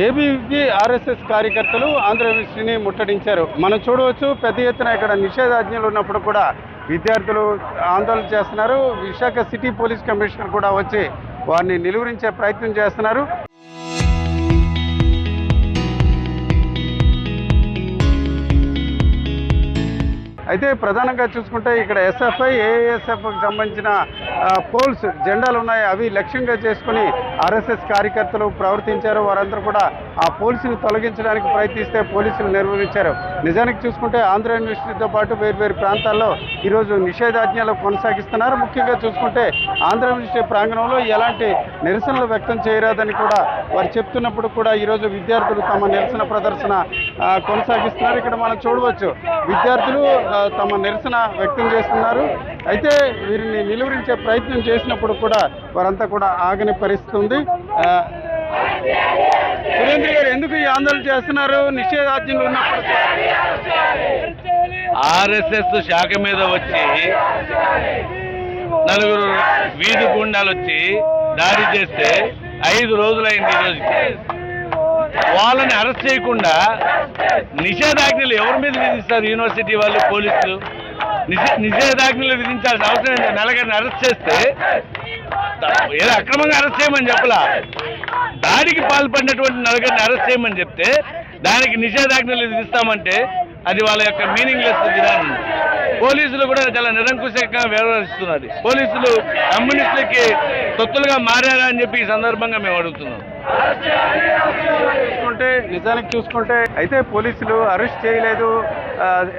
ABVP RSS కార్యకర్తలు ఆంధ్ర యూనివర్సిటీని ముట్టడించారు. మనం చూడవచ్చు పెద్ద ఎత్తున ఇక్కడ నిషేధాజ్ఞలు ఉన్నప్పుడు కూడా విద్యార్థులు ఆందోళన చేస్తున్నారు. విశాఖ సిటీ పోలీస్ కమిషనర్ కూడా వచ్చి వారిని నిలువరించే ప్రయత్నం చేస్తున్నారు. అయితే ప్రధానంగా చూసుకుంటే ఇక్కడ ఎస్ఎఫ్ఐ ఏఎస్ఎఫ్కి సంబంధించిన పోల్స్ జెండాలు ఉన్నాయి. అవి లక్ష్యంగా చేసుకుని ఆర్ఎస్ఎస్ కార్యకర్తలు ప్రవర్తించారు. వారందరూ కూడా ఆ పోలీసుని తొలగించడానికి ప్రయత్నిస్తే పోలీసులు నిర్వహించారు. నిజానికి చూసుకుంటే ఆంధ్ర యూనివర్సిటీతో పాటు వేర్వేరు ప్రాంతాల్లో ఈరోజు నిషేధాజ్ఞలు కొనసాగిస్తున్నారు. ముఖ్యంగా చూసుకుంటే ఆంధ్ర యూనివర్సిటీ ప్రాంగణంలో ఎలాంటి నిరసనలు వ్యక్తం చేయరాదని కూడా వారు చెప్తున్నప్పుడు కూడా ఈరోజు విద్యార్థులు తమ నిరసన ప్రదర్శన కొనసాగిస్తున్నారు. ఇక్కడ మనం చూడవచ్చు విద్యార్థులు తమ నిరసన వ్యక్తం చేస్తున్నారు. అయితే వీరిని నిలువరించే ప్రయత్నం చేసినప్పుడు కూడా వారంతా కూడా ఆగని పరిస్థితి ఉంది. సురేంద్ర గారు ఎందుకు ఈ ఆందోళన చేస్తున్నారు? నిషేధాజ్ఞలు ఉన్నప్పుడు ఆర్ఎస్ఎస్ శాఖ మీద వచ్చి నలుగురు వీధి గుండాలు వచ్చి దాడి చేస్తే 5 రోజులైంది. ఈరోజు వాళ్ళని అరెస్ట్ చేయకుండా నిషేధాజ్ఞలు ఎవరి మీద విధిస్తారు? యూనివర్సిటీ వాళ్ళు, పోలీసులు నిషేధాజ్ఞలు విధించాల్సిన అవసరం ఏంటి? నలుగురిని అరెస్ట్ చేస్తే ఏదో అక్రమంగా అరెస్ట్ చేయమని చెప్పలా, దాడికి పాల్పడినటువంటి నలుగురిని అరెస్ట్ చేయమని చెప్తే దానికి నిషేధాజ్ఞలు విధిస్తామంటే అది వాళ్ళ యొక్క మీనింగ్లెస్ విధానం. పోలీసులు కూడా చాలా నిరంకుశంగా వ్యవహరిస్తున్నది. పోలీసులు కమ్యూనిస్టులకి తొత్తులుగా మారారా అని చెప్పి ఈ సందర్భంగా మేము అడుగుతున్నాం. నిజానికి చూసుకుంటే అయితే పోలీసులు అరెస్ట్ చేయలేదు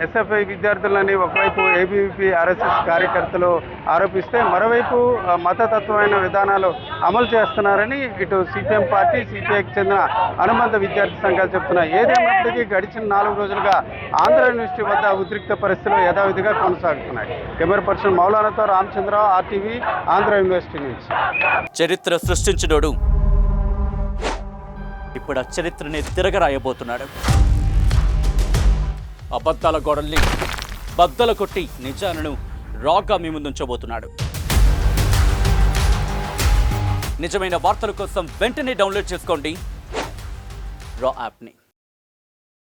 ఎస్ఎఫ్ఐ విద్యార్థులని ఒకవైపు ఏబీవీపీ ఆర్ఎస్ఎస్ కార్యకర్తలు ఆరోపిస్తే, మరోవైపు మతతత్వమైన విధానాలు అమలు చేస్తున్నారని ఇటు సిపిఎం పార్టీ, సిపిఐకి చెందిన అనుబంధ విద్యార్థి సంఘాలు చెప్తున్నాయి. ఏదేమైనప్పటికీ గడిచిన 4 రోజులుగా ఆంధ్ర యూనివర్సిటీ వద్ద ఉద్రిక్త పరిస్థితులు యథావిధిగా కొనసాగుతున్నాయి. కెమెరా పర్సన్ మౌలానాతో రామచంద్రరావు, ఆర్టీవీ, ఆంధ్ర యూనివర్సిటీ నుంచి. చరిత్ర సృష్టించినోడు ఇప్పుడు ఆ చరిత్రని తిరగరాయబోతున్నాడు. అబద్ధాల గోడల్ని బద్దలు కొట్టి నిజాలను రాగా మీ ముందుంచబోతున్నాడు. నిజమైన వార్తల కోసం వెంటనే డౌన్లోడ్ చేసుకోండి రా యాప్ని.